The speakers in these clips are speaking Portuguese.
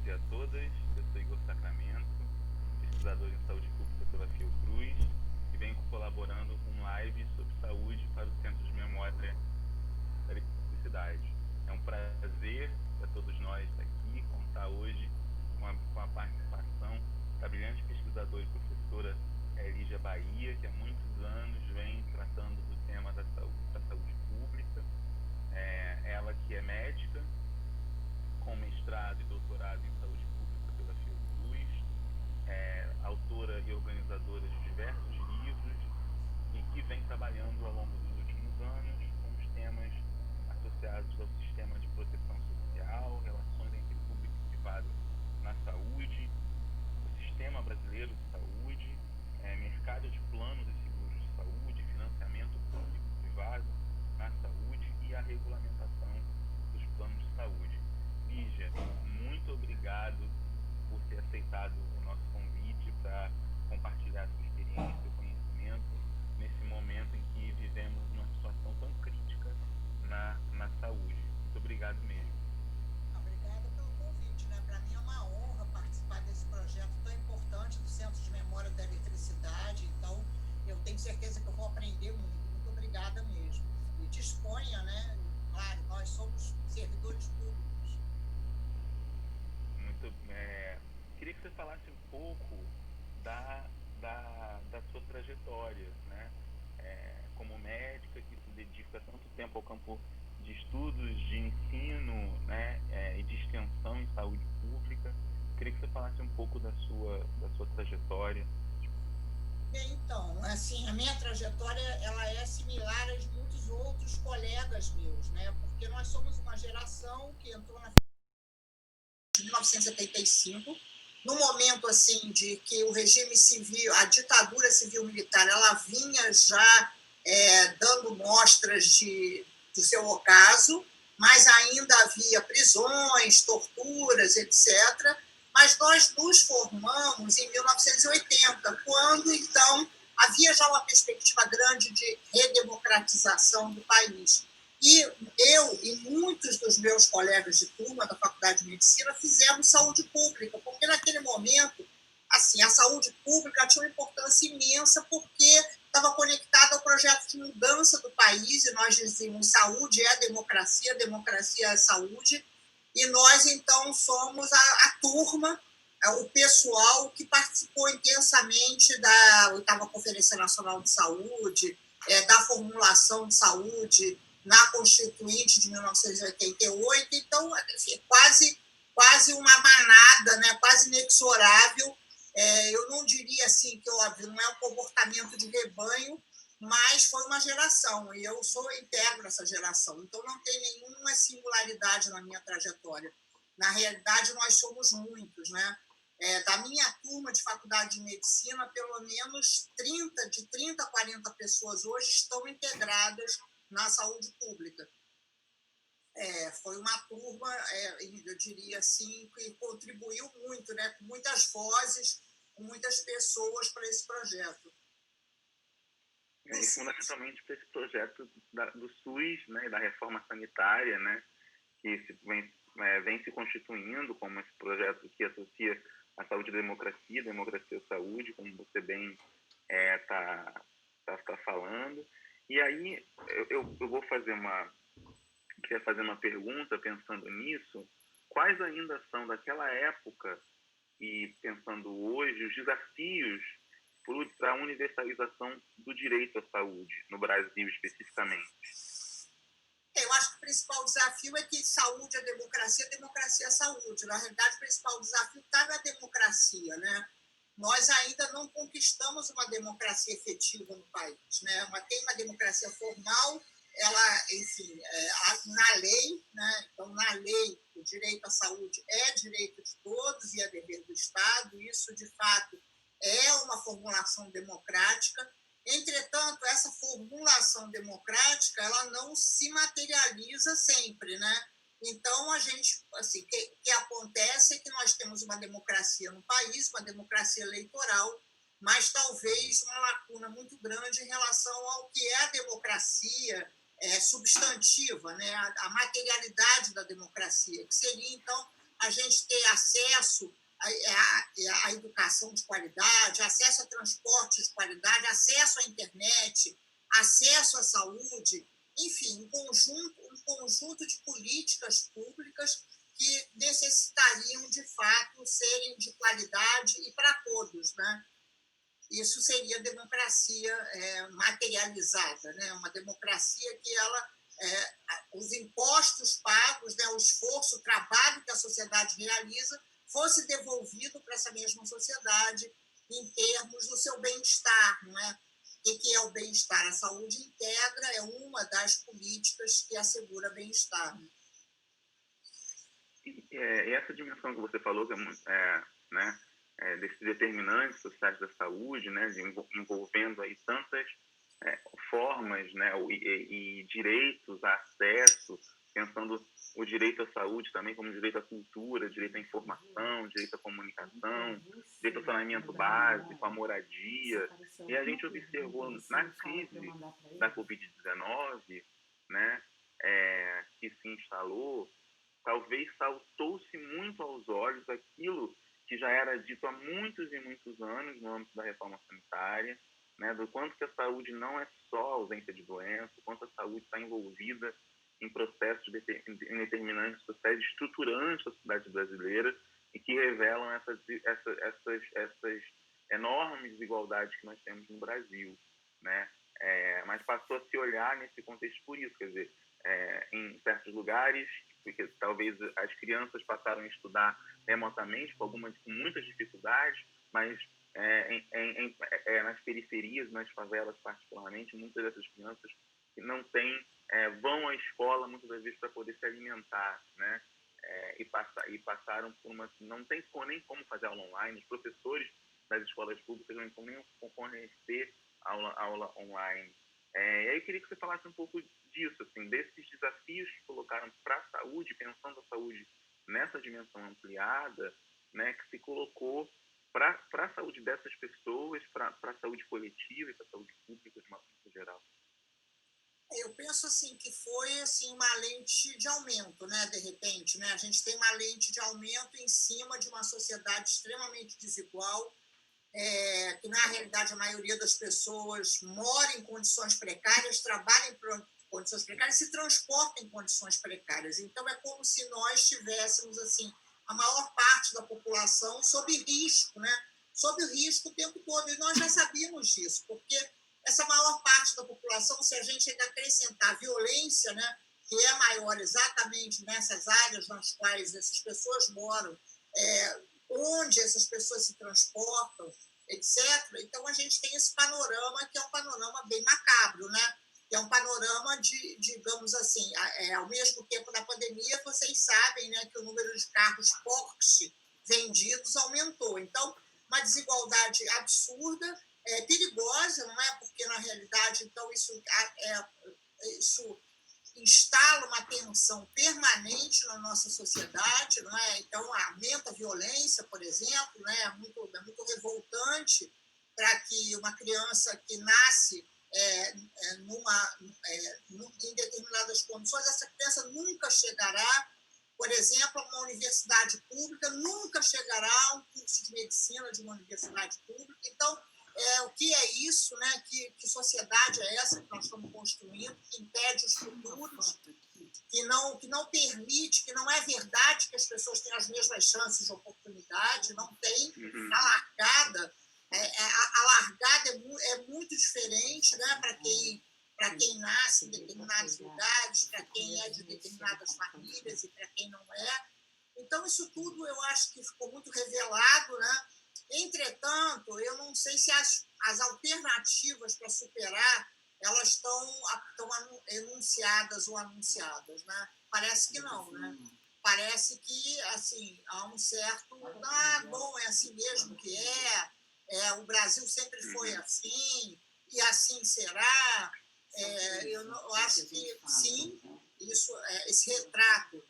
todos e a todas. Eu sou Igor Sacramento, pesquisador em saúde pública pela Fiocruz e venho colaborando com lives sobre saúde para o Centro de Memória da Eletricidade. É um prazer para todos nós estar aqui, contar hoje com a participação da brilhante pesquisadora e professora Lígia Bahia, que há muitos anos vem tratando do tema da saúde pública. Ela que é médica, com mestrado e doutorado em saúde pública pela Fiocruz, autora e organizadora de diversos livros e que vem trabalhando ao longo dos últimos anos com os temas associados ao sistema de proteção social, relações entre público e privado na saúde, o sistema brasileiro de saúde, mercado de planos e seguros de saúde, financiamento público e privado na saúde e a regulamentação dos planos de saúde. Lígia, muito obrigado por ter aceitado o nosso convite para compartilhar sua experiência, seu conhecimento nesse momento em que vivemos uma situação tão crítica na saúde. Muito obrigado mesmo. Obrigada pelo convite, né? Para mim é uma honra participar desse projeto tão importante do Centro de Memória da Eletricidade. Então, eu tenho certeza que eu vou aprender muito. Muito obrigada mesmo. E disponha, né? Claro, nós somos servidores públicos. Queria que você falasse um pouco da sua trajetória, né? Como médica que se dedica tanto tempo ao campo de estudos, de ensino, né? E de extensão em saúde pública. Queria que você falasse um pouco da sua trajetória. Então, assim, a minha trajetória ela é similar a de muitos outros colegas meus, né? Porque nós somos uma geração que entrou na 1975, no momento assim de que o regime civil, a ditadura civil-militar, ela vinha já dando mostras do seu ocaso, mas ainda havia prisões, torturas, etc. Mas nós nos formamos em 1980, quando, então, havia já uma perspectiva grande de redemocratização do país. E eu e muitos dos meus colegas de turma da Faculdade de Medicina fizemos saúde pública, porque naquele momento, assim, a saúde pública tinha uma importância imensa porque estava conectada ao projeto de mudança do país, e nós dizíamos saúde é democracia é saúde, e nós, então, somos a turma, o pessoal que participou intensamente da 8ª Conferência Nacional de Saúde, da formulação de saúde na Constituinte de 1988, então, enfim, quase uma manada, né, quase inexorável. Eu não diria assim que, óbvio, não é um comportamento de rebanho, mas foi uma geração, e eu integro essa geração, então não tem nenhuma singularidade na minha trajetória. Na realidade, nós somos muitos, né? Da minha turma de faculdade de medicina, pelo menos de 30 a 40 pessoas hoje estão integradas na saúde pública. Foi uma turma, eu diria assim, que contribuiu muito, né? Com muitas vozes, com muitas pessoas para esse projeto. E fundamentalmente para esse projeto do SUS, né, da reforma sanitária, né, que vem se constituindo como esse projeto que associa a saúde à democracia à saúde, como você bem está falando. E aí eu queria fazer uma pergunta pensando nisso: quais ainda são daquela época e pensando hoje os desafios para a universalização do direito à saúde no Brasil especificamente? Eu acho que o principal desafio é que saúde é democracia é saúde. Na realidade, o principal desafio está na democracia, né? Nós ainda não conquistamos uma democracia efetiva no país, né? Tem uma democracia formal, ela, enfim, na lei, né? Então, na lei, o direito à saúde é direito de todos e é dever do Estado. Isso, de fato, é uma formulação democrática. Entretanto, essa formulação democrática ela não se materializa sempre, né? Então, a gente, assim, o que acontece é que nós temos uma democracia no país, uma democracia eleitoral, mas talvez uma lacuna muito grande em relação ao que é a democracia substantiva, né? A materialidade da democracia, que seria, então, a gente ter acesso à educação de qualidade, acesso a transporte de qualidade, acesso à internet, acesso à saúde, enfim, um conjunto de políticas públicas que necessitariam, de fato, serem de qualidade e para todos, né? Isso seria democracia materializada, né? Uma democracia que os impostos pagos, né? O esforço, o trabalho que a sociedade realiza fosse devolvido para essa mesma sociedade em termos do seu bem-estar, não é? O que é o bem-estar? A saúde integra é uma das políticas que assegura bem-estar. E essa dimensão que você falou, que né, desses determinantes sociais da saúde, né, envolvendo aí tantas formas, né, e direitos a acesso, pensando o direito à saúde também como direito à cultura, direito à informação, direito à comunicação, direito ao saneamento básico, à moradia. E a gente observou na crise da Covid-19, né, que se instalou, talvez saltou-se muito aos olhos aquilo que já era dito há muitos e muitos anos no âmbito da reforma sanitária, né, do quanto que a saúde não é só ausência de doença, o quanto a saúde está envolvida em processos determinantes sociais estruturantes da sociedade brasileira e que revelam essas enormes desigualdades que nós temos no Brasil, né? Mas passou a se olhar nesse contexto por isso, quer dizer, em certos lugares, porque talvez as crianças passaram a estudar remotamente com muitas dificuldades, mas nas periferias, nas favelas particularmente, muitas dessas crianças não têm, vão à escola muitas das vezes para poder se alimentar, né? E passaram por não tem nem como fazer aula online, os professores das escolas públicas não tem nem como fornecer aula online. E aí eu queria que você falasse um pouco disso, assim, desses desafios que colocaram para a saúde, pensando a saúde nessa dimensão ampliada, né, que se colocou para a saúde dessas pessoas, para a saúde coletiva e para a saúde pública de uma forma geral. Eu penso assim que foi assim uma lente de aumento, né? De repente, né? A gente tem uma lente de aumento em cima de uma sociedade extremamente desigual, que na realidade a maioria das pessoas mora em condições precárias, trabalha em condições precárias e se transporta em condições precárias. Então é como se nós tivéssemos assim a maior parte da população sob risco, né? Sob risco o tempo todo, e nós já sabíamos disso, porque essa maior parte da população, se a gente ainda acrescentar a violência, né, que é maior exatamente nessas áreas nas quais essas pessoas moram, onde essas pessoas se transportam, etc. Então, a gente tem esse panorama que é um panorama bem macabro, né? Que é um panorama de, digamos assim, ao mesmo tempo da pandemia, vocês sabem, né, que o número de carros Porsche vendidos aumentou. Então, uma desigualdade absurda, perigosa, não é? Porque, na realidade, então, isso instala uma tensão permanente na nossa sociedade, não é? Então, aumenta a violência, por exemplo, né? É muito revoltante para que uma criança que nasce em determinadas condições, essa criança nunca chegará, por exemplo, a uma universidade pública, nunca chegará a um curso de medicina de uma universidade pública. Então, o que é isso, né? Que sociedade é essa que nós estamos construindo, que impede os futuros, que não permite, que não é verdade que as pessoas têm as mesmas chances de oportunidade, não tem. A largada é muito diferente, né? Para quem nasce em determinados lugares, para quem é de determinadas famílias e para quem não é. Então, isso tudo eu acho que ficou muito revelado, né? Entretanto, eu não sei se as alternativas para superar elas estão enunciadas ou anunciadas, né? Parece que não, né? Parece que assim há um certo, bom, é assim mesmo que o Brasil sempre foi assim e assim será. Eu acho que sim, esse retrato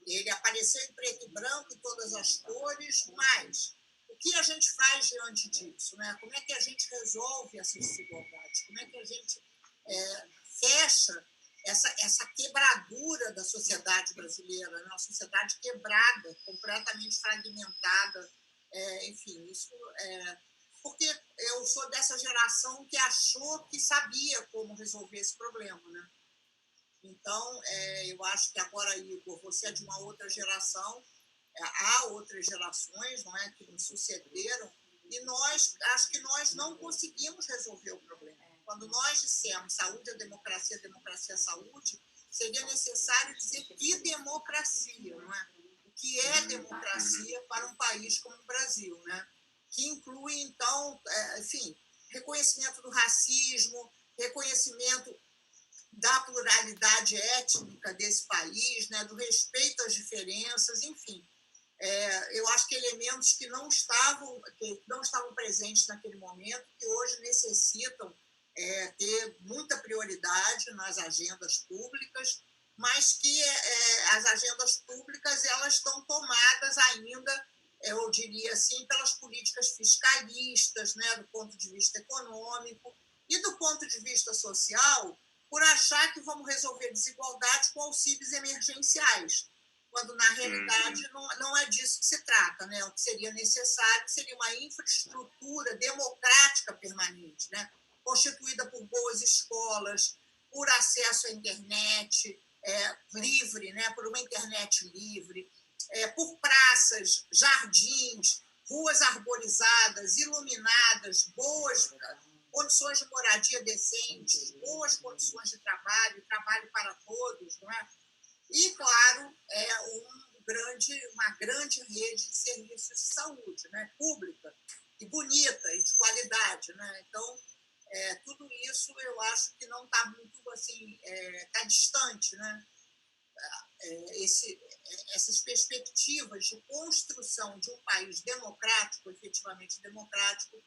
ele apareceu em preto e branco em todas as cores, mas o que a gente faz diante disso, né? Como é que a gente resolve essas desigualdades? Como é que a gente fecha essa quebradura da sociedade brasileira, né? Uma sociedade quebrada, completamente fragmentada. Enfim, isso porque eu sou dessa geração que achou que sabia como resolver esse problema, né? Então, eu acho que agora, Igor, você é de uma outra geração, há outras gerações, não é, que nos sucederam, e acho que nós não conseguimos resolver o problema. Quando nós dissemos saúde é democracia é saúde, seria necessário dizer que democracia, não é? O que é democracia para um país como o Brasil, né? Que inclui, então, enfim, reconhecimento do racismo, reconhecimento da pluralidade étnica desse país, né? Do respeito às diferenças, enfim. Eu acho que elementos que não estavam presentes naquele momento, que hoje necessitam ter muita prioridade nas agendas públicas, mas que as agendas públicas elas estão tomadas ainda, eu diria assim, pelas políticas fiscalistas, né, do ponto de vista econômico e do ponto de vista social, por achar que vamos resolver desigualdade com auxílios emergenciais, quando na realidade não é disso que se trata, né? O que seria necessário seria uma infraestrutura democrática permanente, né? Constituída por boas escolas, por acesso à internet livre, né? Por uma internet livre, por praças, jardins, ruas arborizadas, iluminadas, boas condições de moradia decentes, boas condições de trabalho para todos, não é? E, claro, uma grande rede de serviços de saúde, né? Pública e bonita e de qualidade, né? Então, tudo isso eu acho que não está muito assim, está distante, né? Essas perspectivas de construção de um país democrático, efetivamente democrático,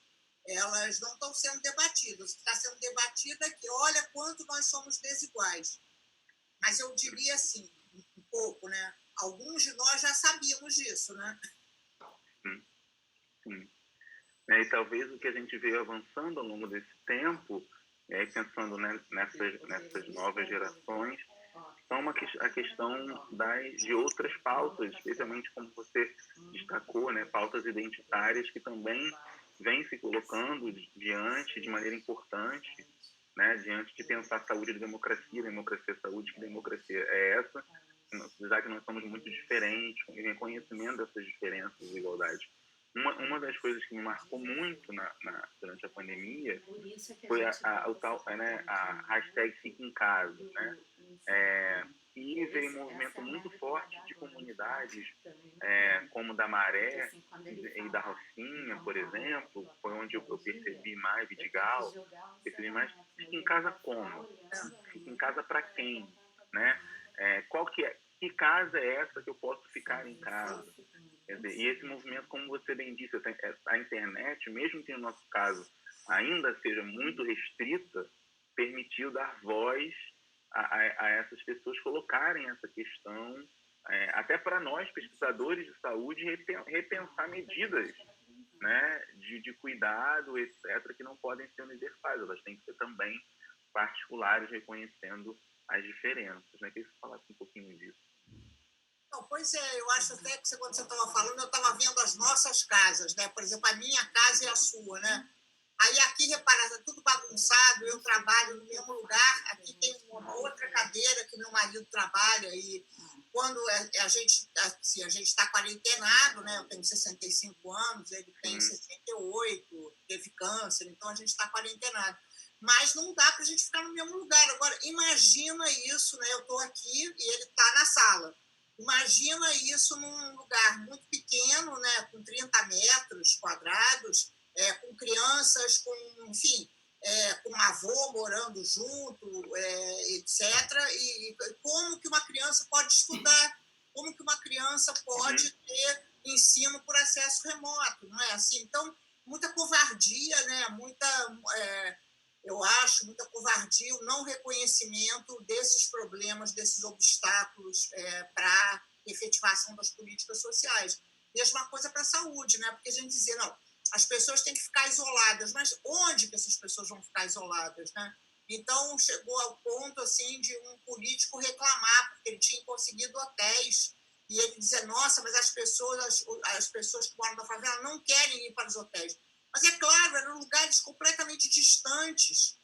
elas não estão sendo debatidas. O que está sendo debatido é que, olha quanto nós somos desiguais. Mas eu diria assim, um pouco, né? Alguns de nós já sabíamos disso, né? Sim. E talvez o que a gente veio avançando ao longo desse tempo, pensando, né, nessas novas gerações, são a questão de outras pautas, especialmente como você destacou, né, pautas identitárias que também vêm se colocando diante de maneira importante, né, diante de pensar saúde e democracia é saúde, que democracia é essa, já que nós somos muito diferentes, com o reconhecimento dessas diferenças e desigualdades. Uma das coisas que me marcou muito durante a pandemia foi a hashtag Fique em Casa, né? E veio um movimento muito forte de comunidades, como da Maré e da Rocinha, por exemplo, foi onde eu percebi mais, Vidigal, percebi mais, fique em casa como? Fique em casa para quem? Né? Que casa é essa que eu posso ficar em casa? Quer dizer, e esse movimento, como você bem disse, a internet, mesmo que no nosso caso ainda seja muito restrita, permitiu dar voz a essas pessoas colocarem essa questão, até para nós, pesquisadores de saúde, repensar medidas, né, de cuidado, etc., que não podem ser universais, elas têm que ser também particulares, reconhecendo as diferenças. Né? Queria que você falasse um pouquinho disso. Não, pois eu acho até que quando você estava falando, eu estava vendo as nossas casas, né? Por exemplo, a minha casa e a sua, né? Aí aqui, repara, está tudo bagunçado, eu trabalho no mesmo lugar, aqui tem uma outra cadeira que meu marido trabalha, e quando a gente está quarentenado, né? Eu tenho 65 anos, ele tem 68, teve câncer, então a gente está quarentenado. Mas não dá para a gente ficar no mesmo lugar. Agora, imagina isso, né? Eu estou aqui e ele está na sala. Imagina isso num lugar muito pequeno, né? Com 30 metros quadrados, com crianças, enfim, com um avô morando junto, etc. E como que uma criança pode estudar? Como que uma criança pode ter ensino por acesso remoto? Não é assim? Então, muita covardia, né? Eu acho, muita covardia, o não reconhecimento desses problemas, desses obstáculos para a efetivação das políticas sociais. Mesma coisa para a saúde, né? Porque a gente dizia, não, as pessoas têm que ficar isoladas, mas onde que essas pessoas vão ficar isoladas, né? Então, chegou ao ponto assim, de um político reclamar, porque ele tinha conseguido hotéis, e ele dizia, nossa, mas as pessoas que moram na favela não querem ir para os hotéis. Mas, é claro, eram lugares completamente distantes.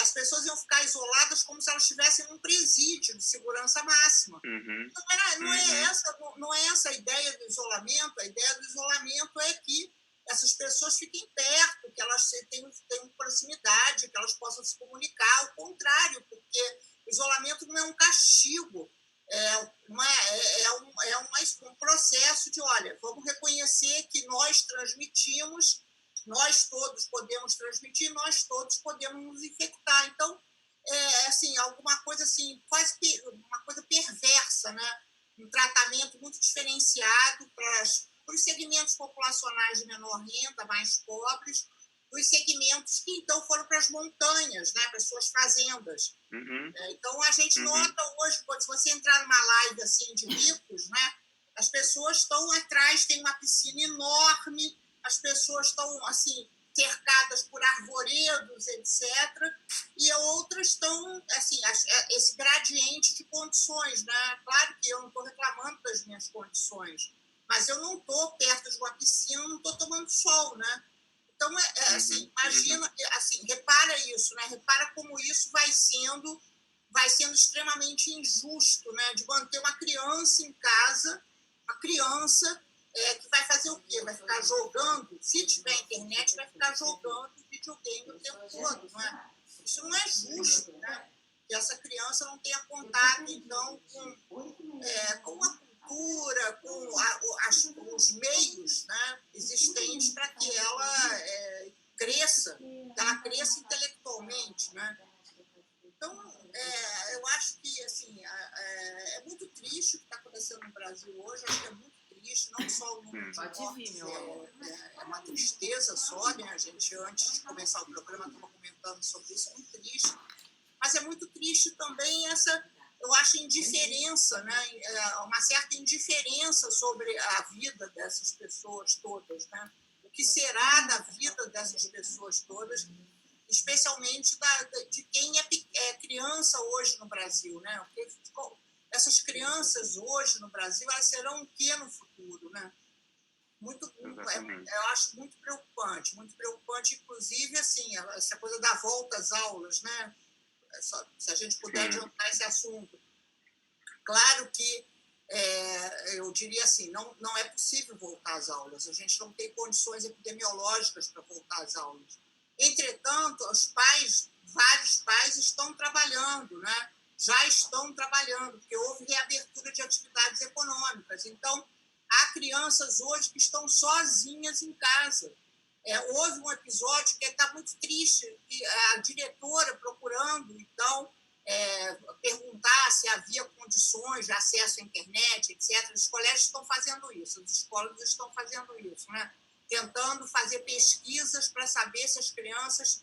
As pessoas iam ficar isoladas como se elas estivessem num presídio de segurança máxima. Então, não é essa a ideia do isolamento. A ideia do isolamento é que essas pessoas fiquem perto, que elas tenham proximidade, que elas possam se comunicar. Ao contrário, porque o isolamento não é um castigo, um processo de, olha, vamos reconhecer que nós transmitimos, nós todos podemos transmitir, nós todos podemos nos infectar. Então, assim, alguma coisa assim, quase uma coisa perversa, né? Um tratamento muito diferenciado para os segmentos populacionais de menor renda, mais pobres, os segmentos que então foram para as montanhas, né? Para as suas fazendas. Então, a gente nota hoje, quando você entrar numa live assim, de ricos, né? As pessoas estão atrás, tem uma piscina enorme, as pessoas estão assim, cercadas por arvoredos, etc. E outras estão, assim, esse gradiente de condições, né? Claro que eu não estou reclamando das minhas condições, mas eu não estou perto de uma piscina, não estou tomando sol, né? Então, assim, imagina, assim, repara isso, né? Repara como isso vai sendo extremamente injusto, né? De manter uma criança em casa, uma criança que vai fazer o quê? Vai ficar jogando, se tiver internet, vai ficar jogando videogame o tempo todo, não é? Isso não é justo, né? Que essa criança não tenha contato, então, com a cultura, com os meios, né, existentes para que ela cresça intelectualmente, né? Então, eu acho que assim, é muito triste o que está acontecendo no Brasil hoje, acho que é muito triste, não só o número de mortes, é uma tristeza só, né? A gente, antes de começar o programa, estava comentando sobre isso, é muito triste, mas é muito triste também eu acho, indiferença, né? Uma certa indiferença sobre a vida dessas pessoas todas, né? O que será da vida dessas pessoas todas, especialmente de quem é criança hoje no Brasil, né? Porque essas crianças hoje no Brasil, elas serão o que no futuro, né? Eu acho muito preocupante, inclusive, assim, essa coisa da volta às aulas, né? Se a gente puder adiantar esse assunto. Claro que eu diria assim, não é possível voltar às aulas, a gente não tem condições epidemiológicas para voltar às aulas. Entretanto, vários pais estão trabalhando, né? Já estão trabalhando, porque houve reabertura de atividades econômicas. Então, há crianças hoje que estão sozinhas em casa. Houve um episódio que está muito triste, que a diretora procurando, então, perguntar se havia condições de acesso à internet, etc. Os colégios estão fazendo isso, as escolas estão fazendo isso, né? Tentando fazer pesquisas para saber se as crianças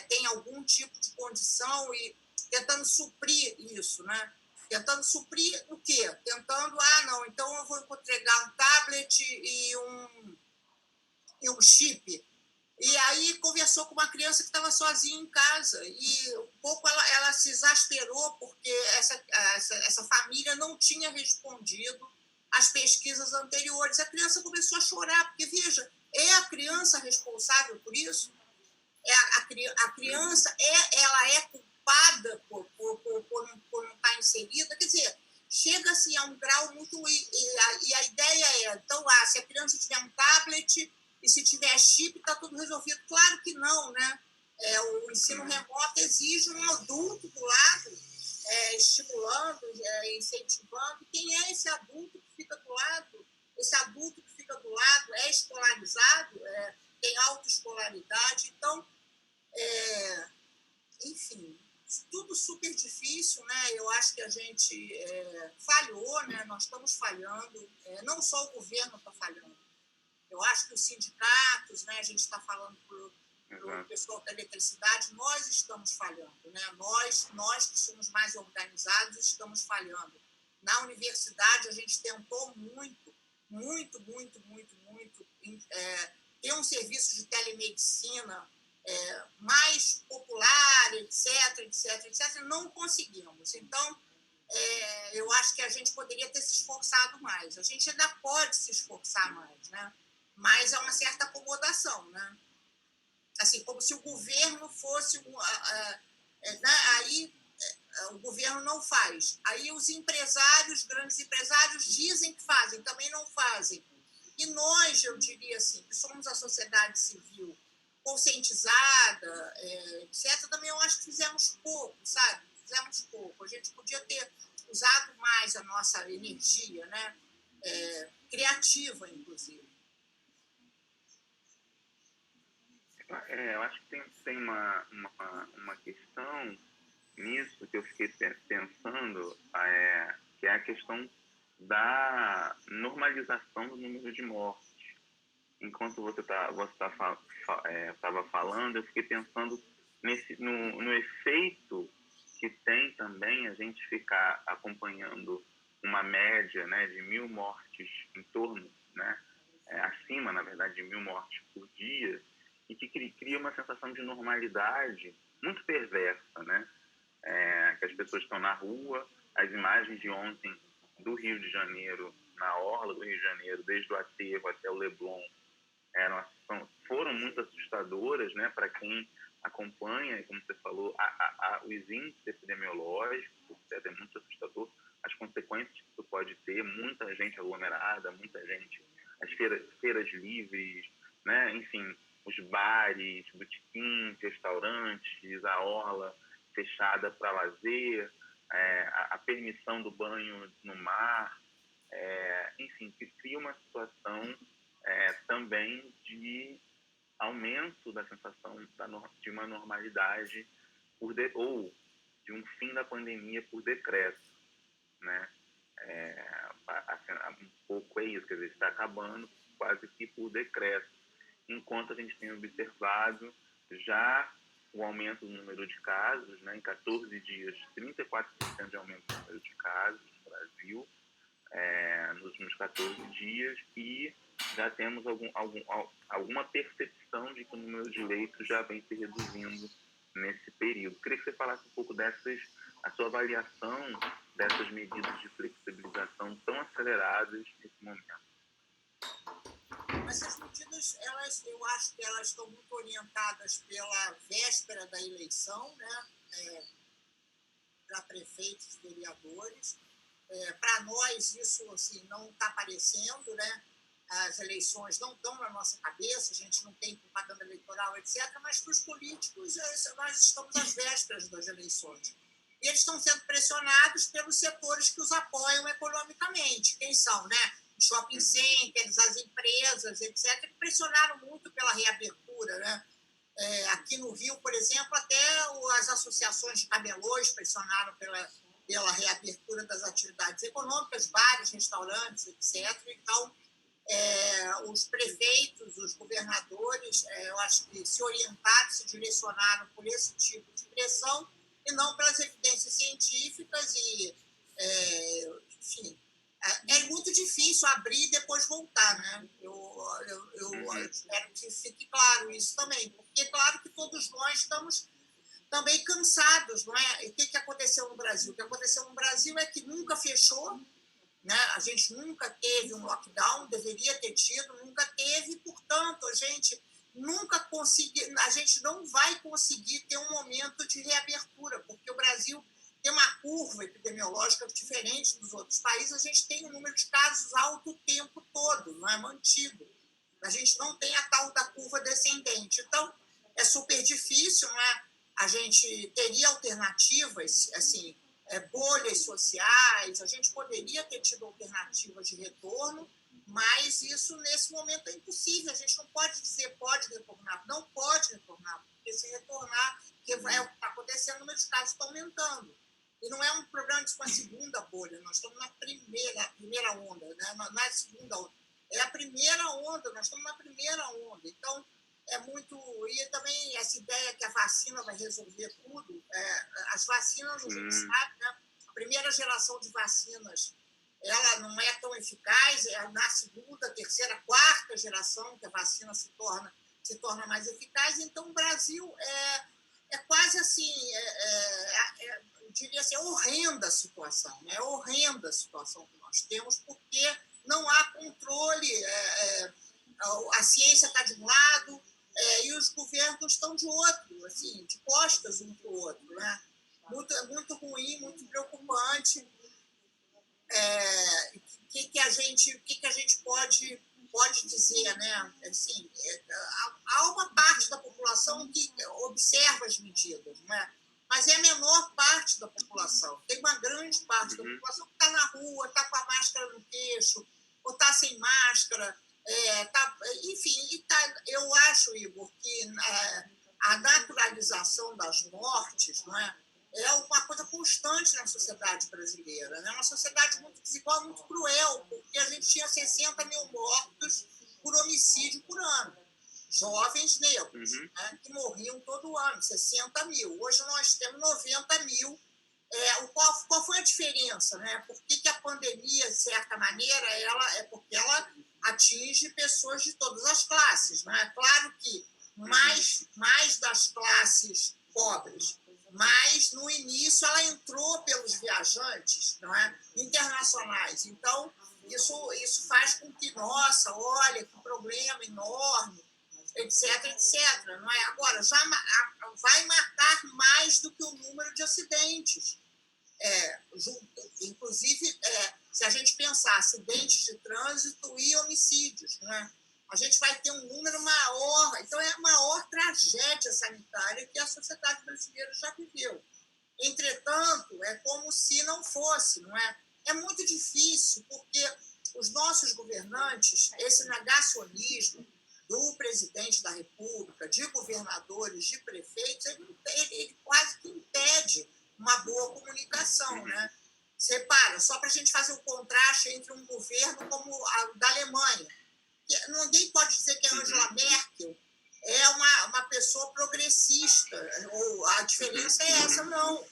têm algum tipo de condição e tentando suprir isso, né? Tentando suprir o quê? Tentando, não, então eu vou entregar um tablet e um chip. E aí conversou com uma criança que estava sozinha em casa e um pouco ela se exasperou porque essa família não tinha respondido às pesquisas anteriores. A criança começou a chorar, porque, veja, é a criança responsável por isso? A criança ela é culpada por não estar inserida? Quer dizer, chega-se a um grau muito... E a ideia então, se a criança tiver um tablet e se tiver chip, está tudo resolvido. Claro que não, né? O ensino remoto exige um adulto do lado, estimulando, incentivando. Quem é esse adulto que fica do lado? Esse adulto que fica do lado é escolarizado, tem autoescolaridade. Então, enfim, tudo super difícil, né? Eu acho que a gente falhou, né? Nós estamos falhando, não só o governo está falhando. Eu acho que os sindicatos, né, a gente está falando para o pessoal da eletricidade, nós estamos falhando, né? Nós que somos mais organizados estamos falhando. Na universidade, a gente tentou muito ter um serviço de telemedicina mais popular, etc., etc., etc., não conseguimos. Então, eu acho que a gente poderia ter se esforçado mais. A gente ainda pode se esforçar mais, né? Mas é uma certa acomodação, né? Assim, como se o governo fosse... aí o governo não faz. Aí os empresários, grandes empresários, dizem que fazem, também não fazem. E nós, eu diria assim, que somos a sociedade civil conscientizada, etc., também eu acho que fizemos pouco, sabe? Fizemos pouco. A gente podia ter usado mais a nossa energia, né? Criativa, inclusive. Eu acho que tem uma questão nisso que eu fiquei pensando, que é a questão da normalização do número de mortes. Enquanto você estava falando, eu fiquei pensando no efeito que tem também a gente ficar acompanhando uma média, né, de 1.000 mortes em torno, né, acima, na verdade, de 1.000 mortes por dia, e que cria uma sensação de normalidade muito perversa, né? Que as pessoas estão na rua, as imagens de ontem do Rio de Janeiro, na orla do Rio de Janeiro, desde o Aterro até o Leblon, foram muito assustadoras, né, para quem acompanha, como você falou, os índices epidemiológicos, é muito assustador, as consequências que isso pode ter, muita gente aglomerada, muita gente, as feiras livres, né, enfim, os bares, botequins, restaurantes, a orla fechada para lazer, a permissão do banho no mar, enfim, que cria uma situação também de aumento da sensação de uma normalidade ou de um fim da pandemia por decreto, né? Um pouco isso, quer dizer, está acabando quase que por decreto, enquanto a gente tem observado já o aumento do número de casos, né? Em 14 dias, 34% de aumento do número de casos no Brasil, nos últimos 14 dias, e já temos alguma percepção de que o número de leitos já vem se reduzindo nesse período. Queria que você falasse um pouco a sua avaliação dessas medidas de flexibilização tão aceleradas nesse momento. Essas medidas, eu acho que elas estão muito orientadas pela véspera da eleição, né? Para prefeitos e vereadores. Para nós, isso assim, não está aparecendo, né? As eleições não estão na nossa cabeça, a gente não tem propaganda eleitoral, etc., mas para os políticos, nós estamos às vésperas das eleições. E eles estão sendo pressionados pelos setores que os apoiam economicamente. Quem são, né? Shopping centers, as empresas, etc., que pressionaram muito pela reabertura, né? Aqui no Rio, por exemplo, até as associações de camelôs pressionaram pela reabertura das atividades econômicas, bares, restaurantes, etc. Então, os prefeitos, os governadores, eu acho que se orientaram, se direcionaram por esse tipo de pressão e não pelas evidências científicas e, enfim, é muito difícil abrir e depois voltar, né? Eu espero que fique claro isso também, porque é claro que todos nós estamos também cansados, não é? E o que aconteceu no Brasil? O que aconteceu no Brasil é que nunca fechou, né? A gente nunca teve um lockdown, deveria ter tido, nunca teve, portanto, a gente não vai conseguir ter um momento de reabertura, porque o Brasil tem uma curva epidemiológica diferente dos outros países, a gente tem um número de casos alto o tempo todo, não é mantido. A gente não tem a tal da curva descendente. Então, é super difícil, não é? A gente teria alternativas, assim, bolhas sociais, a gente poderia ter tido alternativas de retorno, mas isso, nesse momento, é impossível. A gente não pode dizer pode retornar, não pode retornar, porque se retornar, que é o que está acontecendo, o número de casos está aumentando. E não é um problema de uma segunda bolha, nós estamos na primeira onda, né? Não é a segunda onda, é a primeira onda, nós estamos na primeira onda. Então, é muito... E também essa ideia que a vacina vai resolver tudo, as vacinas, a gente sabe, né? A primeira geração de vacinas, ela não é tão eficaz, é na segunda, terceira, quarta geração que a vacina se torna se torna mais eficaz. Então, o Brasil é quase assim, eu diria assim, horrenda a situação, né? É horrenda a situação que nós temos, porque não há controle, a ciência está de um lado e os governos estão de outro, assim, de costas um para o outro, né? Muito ruim, muito preocupante. O que a gente pode dizer, né? Assim, há uma parte da população que observa as medidas, né? Mas é a menor parte da população. Tem uma grande parte da população que está na rua, está com a máscara no queixo, ou está sem máscara, enfim. Eu acho, Igor, que a naturalização das mortes, não é uma coisa constante na sociedade brasileira. É uma sociedade muito desigual, muito cruel, porque a gente tinha 60 mil mortos por homicídio por ano. Jovens negros, né, que morriam todo ano, 60 mil. Hoje nós temos 90 mil. Qual foi a diferença? Né? Por que a pandemia, de certa maneira, porque ela atinge pessoas de todas as classes? Né? Claro que mais das classes pobres, mas no início ela entrou pelos viajantes, não é? Internacionais. Então, isso faz com que, nossa, olha, que problema enorme, etc, etc. Não é? Agora, já vai matar mais do que o número de acidentes. Inclusive, se a gente pensar acidentes de trânsito e homicídios, não é? A gente vai ter um número maior. Então, é a maior tragédia sanitária que a sociedade brasileira já viveu. Entretanto, é como se não fosse, não é? É muito difícil, porque os nossos governantes, esse negacionismo do presidente da República, de governadores, de prefeitos, ele quase que impede uma boa comunicação, né? Você repara, só para a gente fazer o contraste entre um governo como o da Alemanha. Ninguém pode dizer que a Angela Merkel é uma pessoa progressista, ou a diferença é essa, não.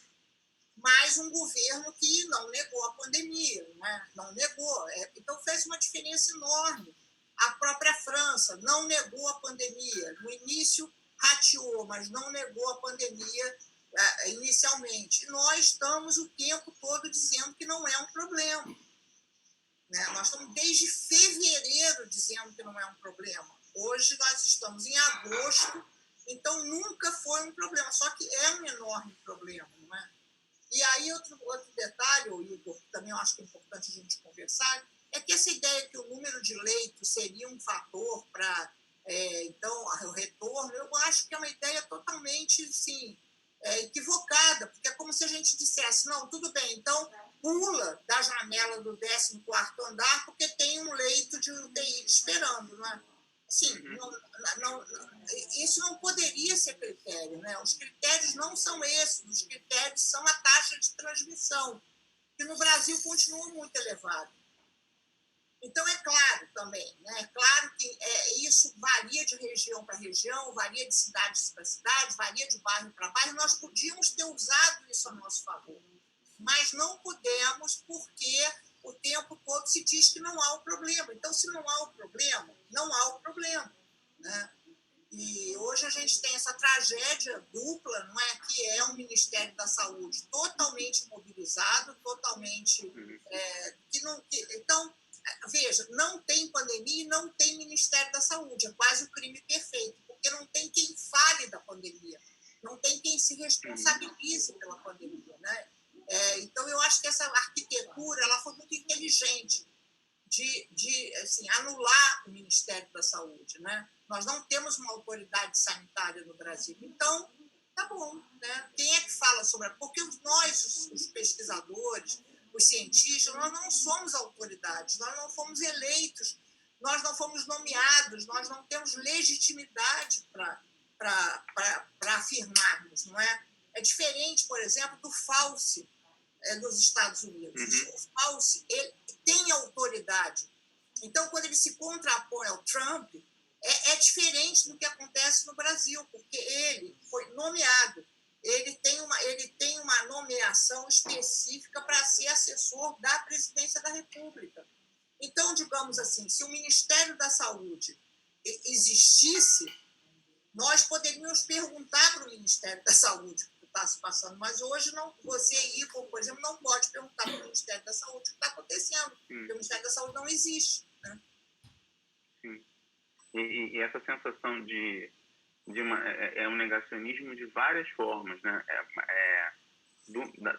Mas um governo que não negou a pandemia, né? Não negou. Então fez uma diferença enorme. A própria França não negou a pandemia. No início, rateou, mas não negou a pandemia inicialmente. E nós estamos o tempo todo dizendo que não é um problema. Né? Nós estamos desde fevereiro dizendo que não é um problema. Hoje nós estamos em agosto, então nunca foi um problema, só que é um enorme problema. Não é? E aí outro detalhe, Igor, que também eu acho que é importante a gente conversar, é que essa ideia que o número de leitos seria um fator para então, o retorno, eu acho que é uma ideia totalmente sim, equivocada, porque é como se a gente dissesse, não, tudo bem, então pula da janela do 14º andar porque tem um leito de UTI esperando, não é? Assim, isso não poderia ser critério, né? Os critérios não são esses, os critérios são a taxa de transmissão, que no Brasil continua muito elevada. Então, é claro também, né? É claro que isso varia de região para região, varia de cidade para cidade, varia de bairro para bairro. Nós podíamos ter usado isso a nosso favor, mas não podemos porque o tempo todo se diz que não há o problema. Então, se não há o problema, não há o problema. Né? E hoje a gente tem essa tragédia dupla, não é? Que é um Ministério da Saúde totalmente mobilizado, totalmente... Então, veja, não tem pandemia e não tem Ministério da Saúde. É quase o crime perfeito, porque não tem quem fale da pandemia, não tem quem se responsabilize pela pandemia. Né? Então, eu acho que essa arquitetura ela foi muito inteligente de assim, anular o Ministério da Saúde. Né? Nós não temos uma autoridade sanitária no Brasil. Então, tá bom. Né? Quem é que fala sobre... Porque nós, os pesquisadores, os cientistas, nós não somos autoridades, nós não fomos eleitos, nós não fomos nomeados, nós não temos legitimidade para afirmarmos. Não é? É diferente, por exemplo, do Fauci nos Estados Unidos. O Fauci ele tem autoridade. Então, quando ele se contrapõe ao Trump, é diferente do que acontece no Brasil, porque ele foi nomeado, ele tem uma nomeação específica para ser assessor da presidência da República. Então, digamos assim, se o Ministério da Saúde existisse, nós poderíamos perguntar para o Ministério da Saúde o que está se passando, mas hoje não, você, Igor, por exemplo, não pode perguntar para o Ministério da Saúde o que está acontecendo, porque o Ministério da Saúde não existe. Né? Sim. E essa sensação de um negacionismo de várias formas, né?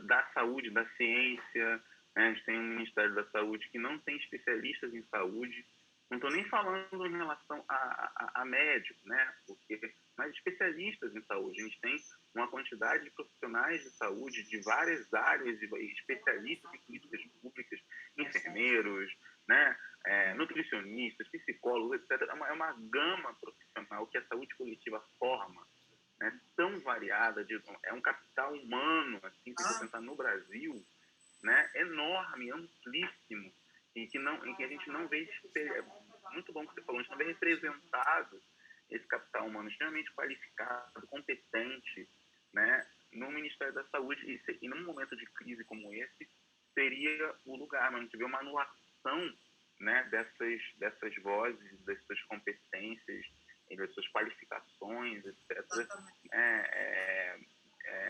Da saúde, da ciência, né? A gente tem um Ministério da Saúde que não tem especialistas em saúde. Não estou nem falando em relação a médicos, né? Mas especialistas em saúde. A gente tem uma quantidade de profissionais de saúde de várias áreas, especialistas em políticas públicas, enfermeiros, né? Nutricionistas, psicólogos, etc. É uma gama profissional que a saúde coletiva forma, né? Tão variada, é um capital humano, assim, se você pensar no Brasil, né? Enorme, amplíssimo, em que a gente não vê, muito bom que você falou, a gente não vê representado esse capital humano extremamente qualificado, competente, né? No Ministério da Saúde, e num momento de crise como esse, seria o lugar, mas a gente vê uma anulação, né, dessas vozes, das suas competências, das suas qualificações, etc.,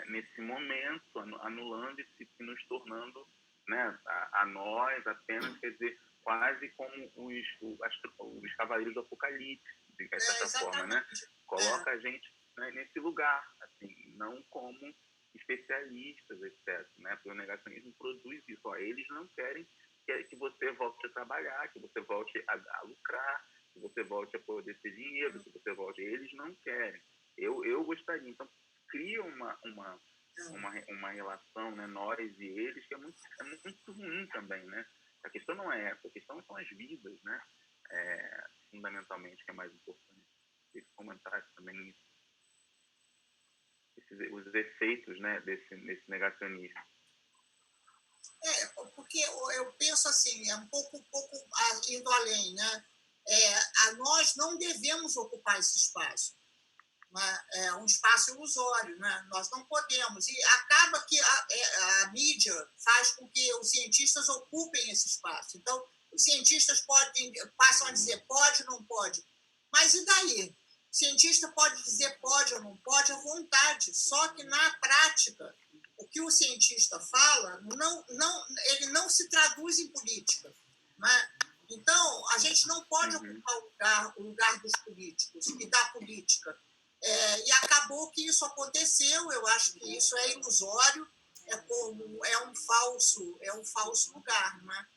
nesse momento, anulando e nos tornando, né, a nós apenas, quer dizer, quase como os cavaleiros do Apocalipse, de certa forma, né? Coloca a gente, né, nesse lugar, assim, não como especialistas, etc., né? Porque o negacionismo produz isso. Ó, eles não querem que você volte a trabalhar, que você volte a lucrar, que você volte a poder ter dinheiro, que você volte. Eles não querem. Eu gostaria. Então, cria uma relação, né, nós e eles, que é muito ruim também, né? A questão não é essa, a questão são as vidas, né? Fundamentalmente, que é mais importante. Esse comentário também, os efeitos, né, desse negacionismo. Porque eu penso assim, é um pouco indo além, né? Nós não devemos ocupar esse espaço. Né? É um espaço ilusório, né? Nós não podemos. E acaba que a mídia faz com que os cientistas ocupem esse espaço. Então, os cientistas passam a dizer pode ou não pode. Mas e daí? O cientista pode dizer pode ou não pode à vontade, só que na prática, o que o cientista fala, ele não se traduz em política. Né? Então, a gente não pode ocupar o lugar dos políticos e da política. E acabou que isso aconteceu. Eu acho que isso é ilusório, é um falso lugar, né?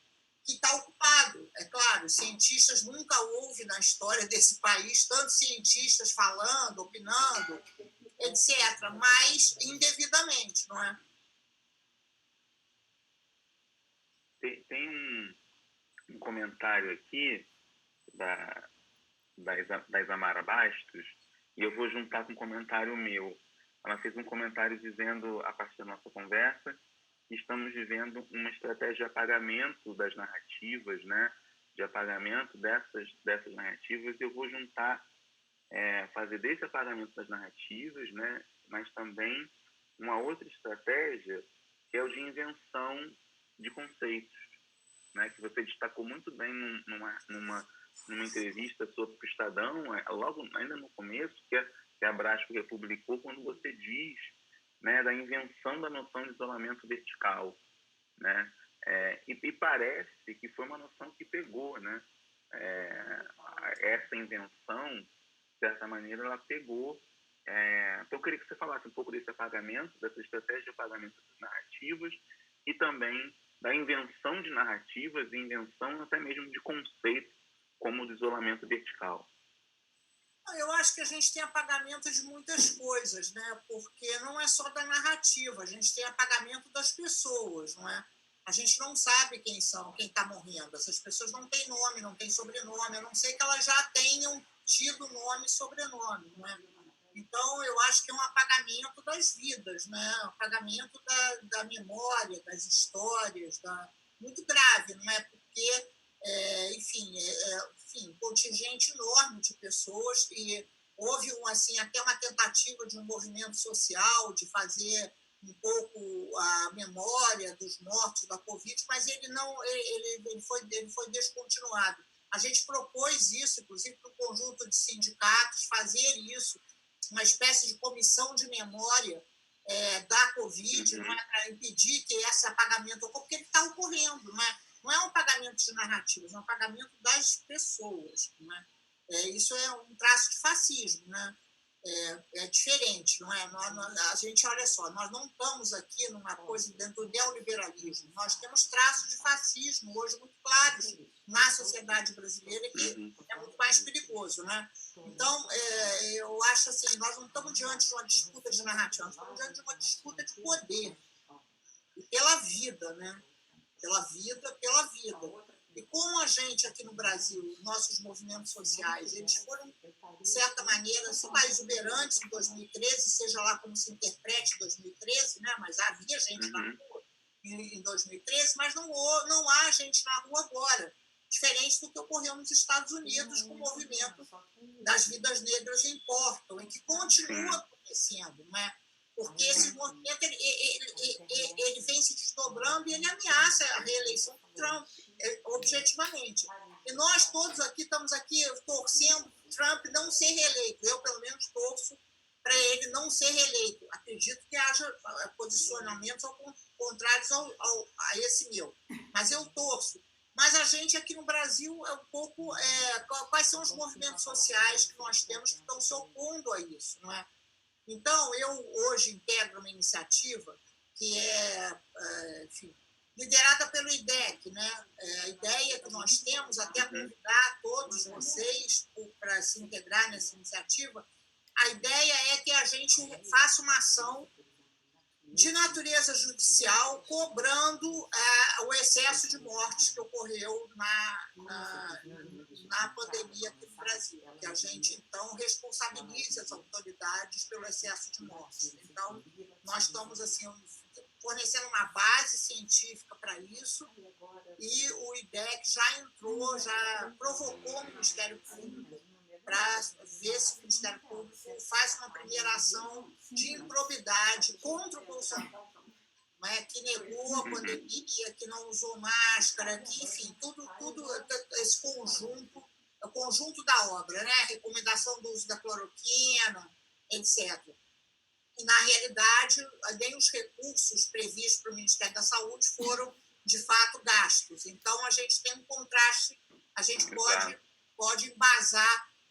Que está ocupado. É claro, cientistas nunca houve na história desse país tantos cientistas falando, opinando, etc., mas indevidamente, não é? Tem um comentário aqui da Isamara Bastos, e eu vou juntar com um comentário meu. Ela fez um comentário dizendo, a partir da nossa conversa, que estamos vivendo uma estratégia de apagamento das narrativas, né? De apagamento dessas narrativas, e eu vou juntar, fazer desse apagamento das narrativas, né? Mas também uma outra estratégia, que é o de invenção de conceitos, né? Que você destacou muito bem numa entrevista sobre o Estadão, logo ainda no começo, que a Brasco republicou, quando você diz, né, da invenção da noção de isolamento vertical, né? E parece que foi uma noção que pegou, né? Essa invenção, de certa maneira, ela pegou. Então, eu queria que você falasse um pouco desse apagamento, dessa estratégia de apagamento das narrativas, e também da invenção de narrativas e invenção até mesmo de conceitos, como o do isolamento vertical. Eu acho que a gente tem apagamento de muitas coisas, né? Porque não é só da narrativa, a gente tem apagamento das pessoas, não é? A gente não sabe quem são, quem está morrendo. Essas pessoas não têm nome, não têm sobrenome, a não ser que elas já tenham tido nome e sobrenome, não é? Então, eu acho que é um apagamento das vidas, né? Um apagamento da memória, das histórias, muito grave, não é? Porque, enfim, um contingente enorme de pessoas, e houve até uma tentativa de um movimento social de fazer um pouco a memória dos mortos da Covid, mas ele foi descontinuado. A gente propôs isso, inclusive, para o conjunto de sindicatos fazer isso, uma espécie de comissão de memória da Covid, não é, para impedir que esse apagamento ocorra, porque ele está ocorrendo, não é um apagamento de narrativas, é um apagamento das pessoas. Não é? Isso é um traço de fascismo, né? É diferente, não é? A gente, olha só, nós não estamos aqui numa coisa dentro do neoliberalismo, nós temos traços de fascismo hoje muito claros na sociedade brasileira, que é muito mais perigoso, né? Então, eu acho assim, nós não estamos diante de uma disputa de narrativa, nós estamos diante de uma disputa de poder, e pela vida, né? Pela vida. E como a gente aqui no Brasil, nossos movimentos sociais, eles foram, de certa maneira, mais exuberantes em 2013, seja lá como se interprete 2013, né? Mas havia gente na rua em 2013, mas não há gente na rua agora, diferente do que ocorreu nos Estados Unidos com o movimento das vidas negras em Portland, e que continua acontecendo, né? Porque esse movimento ele vem se desdobrando e ele ameaça a reeleição do Trump, objetivamente. E nós todos aqui estamos aqui torcendo Trump não ser reeleito. Eu, pelo menos, torço para ele não ser reeleito. Acredito que haja posicionamentos contrários a esse meu. Mas eu torço. Mas a gente aqui no Brasil é um pouco... quais são os movimentos sociais que nós temos que estão se opondo a isso, não é? Então, eu hoje integro uma iniciativa que enfim, liderada pelo IDEC, né? A ideia que nós temos, até convidar todos vocês para se integrar nessa iniciativa, a ideia é que a gente faça uma ação de natureza judicial cobrando o excesso de mortes que ocorreu na pandemia aqui no Brasil, que a gente, então, responsabilize as autoridades pelo excesso de mortes. Então, nós estamos, assim, fornecendo uma base científica para isso, e o IDEC já provocou o Ministério Público para ver se o Ministério Público faz uma primeira ação de improbidade contra o Bolsonaro, né, que negou a pandemia, que não usou máscara, que, enfim, tudo esse conjunto, o conjunto da obra, né, recomendação do uso da cloroquina, etc. E, na realidade, nem os recursos previstos para o Ministério da Saúde foram, de fato, gastos. Então, a gente tem um contraste, a gente pode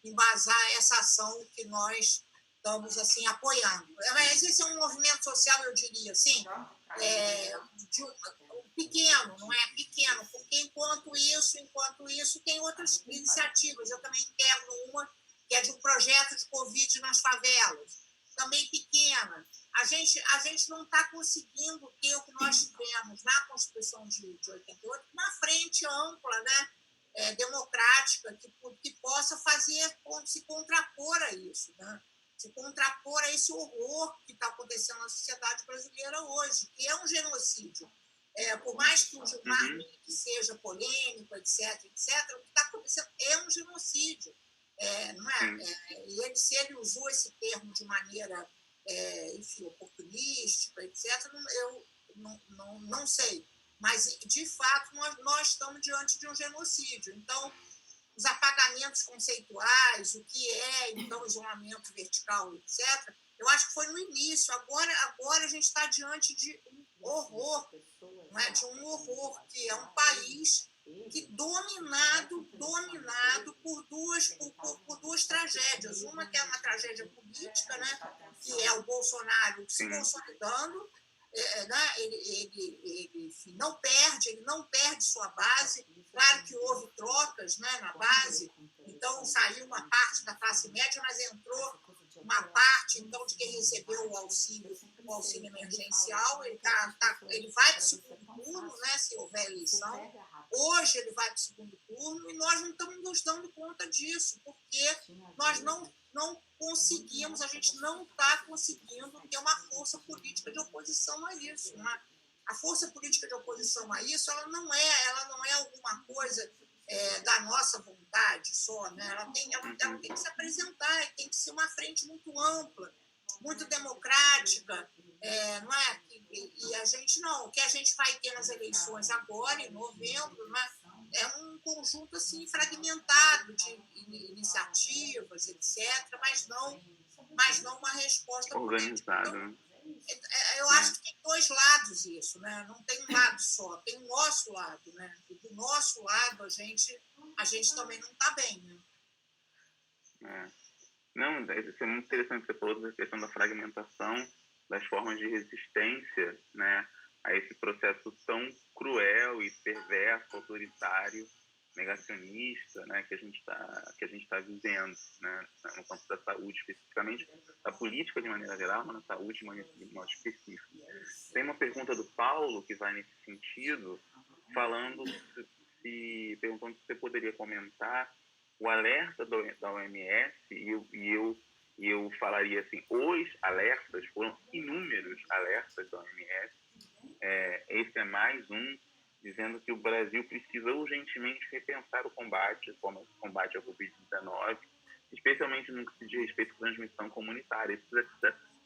embasar essa ação que nós estamos, assim, apoiando. Mas esse é um movimento social, eu diria, assim, pequeno, não é pequeno, porque enquanto isso tem outras iniciativas. Eu também integro uma que é de um projeto de Covid nas favelas, também pequena. A gente não está conseguindo ter o que nós tivemos na Constituição de 88, uma frente ampla, né, democrática, que possa se contrapor a isso, né? Se contrapor a esse horror que está acontecendo na sociedade brasileira hoje, que é um genocídio. Por mais que o Gilmar seja polêmico, etc., o que está acontecendo é um genocídio. Não é? E se ele usou esse termo de maneira, enfim, oportunística, etc., eu não sei. Mas, de fato, nós estamos diante de um genocídio. Então, os apagamentos conceituais, o que é, então, isolamento vertical, etc., eu acho que foi no início. Agora a gente está diante de um horror, né? De um horror, que é um país que dominado por duas tragédias. Uma que é uma tragédia política, né? Que é o Bolsonaro se consolidando, né? Ele enfim, não perde sua base. Claro que houve trocas, né, na base, então saiu uma parte da classe média, mas entrou uma parte, então, de quem recebeu o auxílio emergencial. Ele vai para o segundo turno, né, se houver eleição. Hoje ele vai para o segundo turno, e nós não estamos nos dando conta disso, porque nós não conseguimos, a gente não está conseguindo ter uma força política de oposição a isso, né? A força política de oposição a isso, ela não é alguma coisa da nossa vontade só, né? Ela tem que se apresentar, tem que ser uma frente muito ampla, muito democrática, não é? E a gente não, o que a gente vai ter nas eleições agora, em novembro, né? um conjunto assim, fragmentado de iniciativas, etc., mas não uma resposta política. Organizado, Então, né? eu acho que tem dois lados isso, né? Não tem um lado só, tem o nosso lado, né? E do nosso lado a gente também não está bem, né? Não, isso é muito interessante que você falou da questão da fragmentação das formas de resistência, né, a esse processo tão cruel e perverso, autoritário, negacionista, né, que a gente está vivendo, né, no campo da saúde especificamente, da política de maneira geral, mas na saúde de modo específico. Tem uma pergunta do Paulo que vai nesse sentido, perguntando se você poderia comentar o alerta da OMS, e eu falaria assim, os alertas, foram inúmeros alertas da OMS, esse é mais um, dizendo que o Brasil precisa urgentemente repensar o combate à Covid-19, especialmente no que se diz respeito à transmissão comunitária. Isso,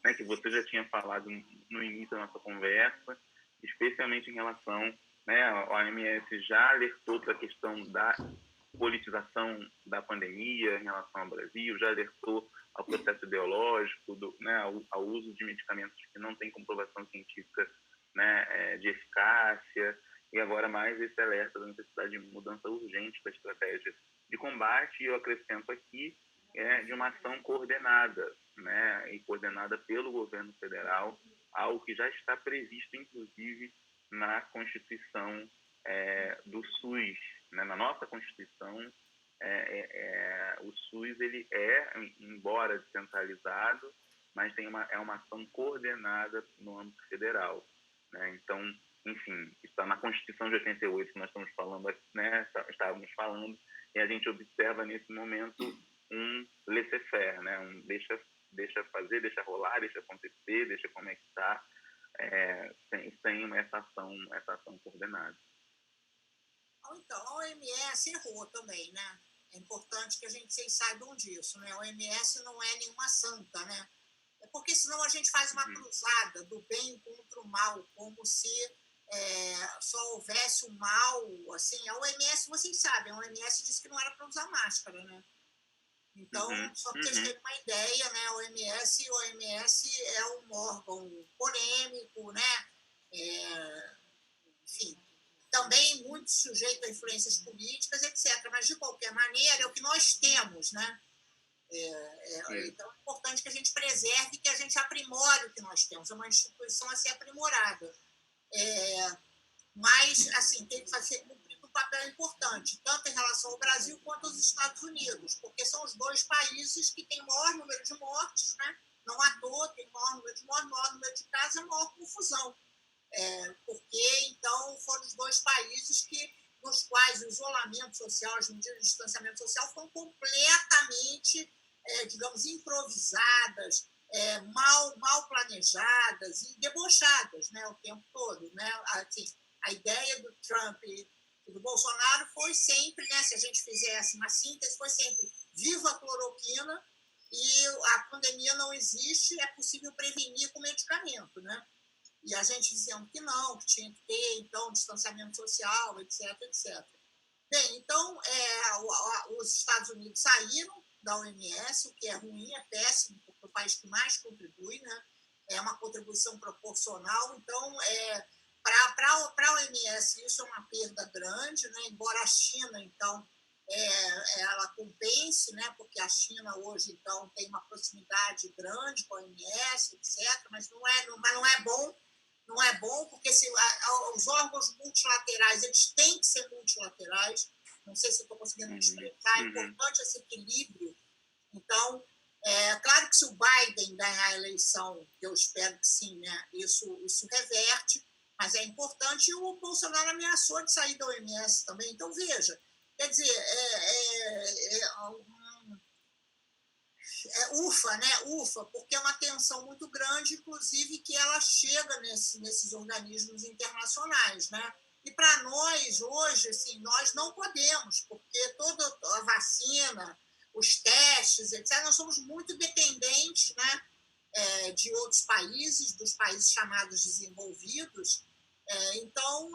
né, que você já tinha falado no início da nossa conversa, especialmente em relação, né, a OMS já alertou para a questão da politização da pandemia em relação ao Brasil, já alertou ao processo ideológico, né, ao uso de medicamentos que não têm comprovação científica, né, de eficácia, e agora mais esse alerta da necessidade de mudança urgente da estratégia de combate, e eu acrescento aqui, de uma ação coordenada, né, e coordenada pelo governo federal, algo que já está previsto, inclusive, na Constituição do SUS, né? Na nossa Constituição, o SUS ele embora descentralizado, mas é uma ação coordenada no âmbito federal, né? Então, enfim, está na Constituição de 88 que nós estamos falando, né? Estávamos falando, e a gente observa nesse momento um laissez-faire, né? Deixa fazer, deixa rolar, deixa acontecer, deixa como é que está, sem essa ação coordenada. Então, a OMS errou também, né? É importante que vocês saibam disso, né? A OMS não é nenhuma santa, né? É porque senão a gente faz uma cruzada do bem contra o mal, como se só houvesse o mal, assim. A OMS, vocês sabem, a OMS disse que não era para usar máscara, né? Então, só para vocês terem uma ideia, né? A OMS é um órgão polêmico, né? Enfim, também muito sujeito a influências políticas, etc. Mas, de qualquer maneira, é o que nós temos, né? Então, é importante que a gente preserve, que a gente aprimore o que nós temos. É uma instituição a ser aprimorada. Mas, assim, tem que cumprir um papel importante, tanto em relação ao Brasil quanto aos Estados Unidos, porque são os dois países que têm o maior número de mortes, né? Não à toa, tem o maior número de mortes, o maior número de casos, a maior confusão. Porque, então, foram os dois países nos quais o isolamento social, as medidas de distanciamento social foram completamente, digamos, improvisadas, mal planejadas e debochadas, né, o tempo todo. Né? Assim, a ideia do Trump e do Bolsonaro foi sempre, né, se a gente fizesse uma síntese, foi sempre viva a cloroquina e a pandemia não existe, é possível prevenir com medicamento, né? E a gente dizendo que não, que tinha que ter, então, distanciamento social, etc, etc. Bem, então, os Estados Unidos saíram da OMS, o que é ruim, é péssimo, porque é o país que mais contribui, né? É uma contribuição proporcional. Então, para a OMS, isso é uma perda grande, né? Embora a China, então, ela compense, né? Porque a China hoje, então, tem uma proximidade grande com a OMS, etc., mas não é bom. Não é bom, porque os órgãos multilaterais, eles têm que ser multilaterais. Não sei se eu estou conseguindo me expressar. É importante esse equilíbrio. Então, claro que se o Biden ganhar a eleição, que eu espero que sim, né, isso reverte, mas é importante. E o Bolsonaro ameaçou de sair da OMS também. Então, veja, quer dizer, ufa, né? Ufa, porque é uma tensão muito grande, inclusive que ela chega nesses organismos internacionais, né? E para nós, hoje, assim, nós não podemos, porque toda a vacina, os testes, etc., nós somos muito dependentes, né, de outros países, dos países chamados desenvolvidos, Então,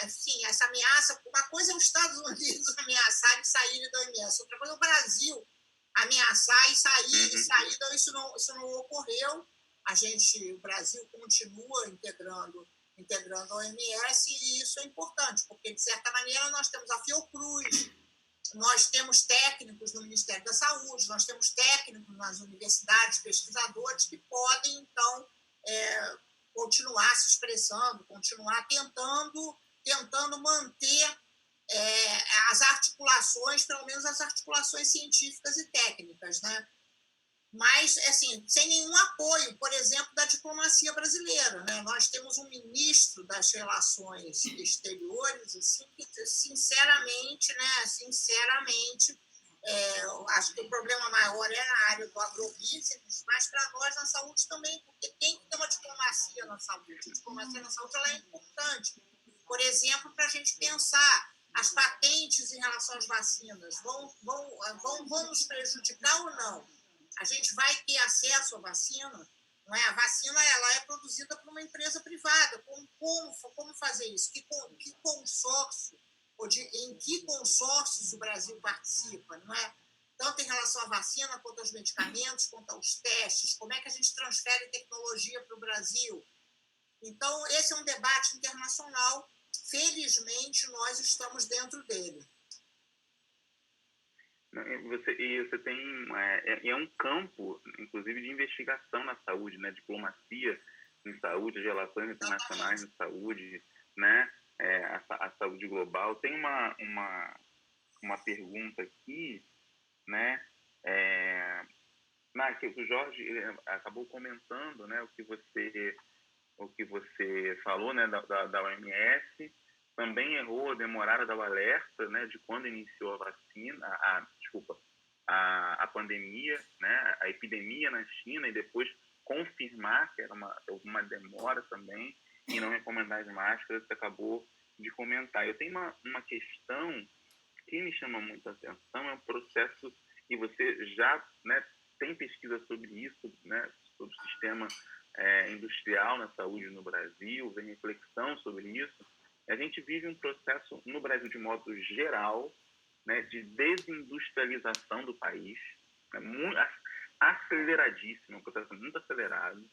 assim, essa ameaça, uma coisa é os Estados Unidos ameaçarem saírem da OMS, outra coisa é o Brasil ameaçar e sair. Então, isso não ocorreu. O Brasil continua integrando a OMS, e isso é importante, porque, de certa maneira, nós temos a Fiocruz, nós temos técnicos no Ministério da Saúde, nós temos técnicos nas universidades, pesquisadores que podem, então, continuar se expressando, continuar tentando manter as articulações, pelo menos as articulações científicas e técnicas, né? Mas, assim, sem nenhum apoio, por exemplo, da diplomacia brasileira, né? Nós temos um ministro das Relações Exteriores, assim, que, sinceramente, acho que o problema maior é na área do agrobusiness, mas para nós na saúde também, porque tem que ter uma diplomacia na saúde. A diplomacia na saúde ela é importante. Por exemplo, para a gente pensar as patentes em relação às vacinas, vão nos prejudicar ou não? A gente vai ter acesso à vacina? Não é? A vacina ela é produzida por uma empresa privada. Como fazer isso? Que consórcio, em que consórcios o Brasil participa? Não é? Tanto em relação à vacina, quanto aos medicamentos, quanto aos testes. Como é que a gente transfere tecnologia para o Brasil? Então, esse é um debate internacional. Felizmente, nós estamos dentro dele. Você tem é um campo, inclusive, de investigação na saúde, né? Diplomacia em saúde, as relações internacionais em saúde, né? A saúde global. Tem uma pergunta aqui, né? Que o Jorge acabou comentando, né? O que você falou, né? Da OMS. Também errou, demoraram a dar o alerta, né, de quando iniciou a vacina, a pandemia, né, a epidemia na China, e depois confirmar que era uma demora também e não recomendar as máscaras. Você acabou de comentar. Eu tenho uma questão que me chama muita atenção, é um processo, e você já, né, tem pesquisa sobre isso, né, sobre o sistema industrial na saúde no Brasil, vem reflexão sobre isso. A gente vive um processo no Brasil, de modo geral, né, de desindustrialização do país, né, aceleradíssimo, um processo muito acelerado,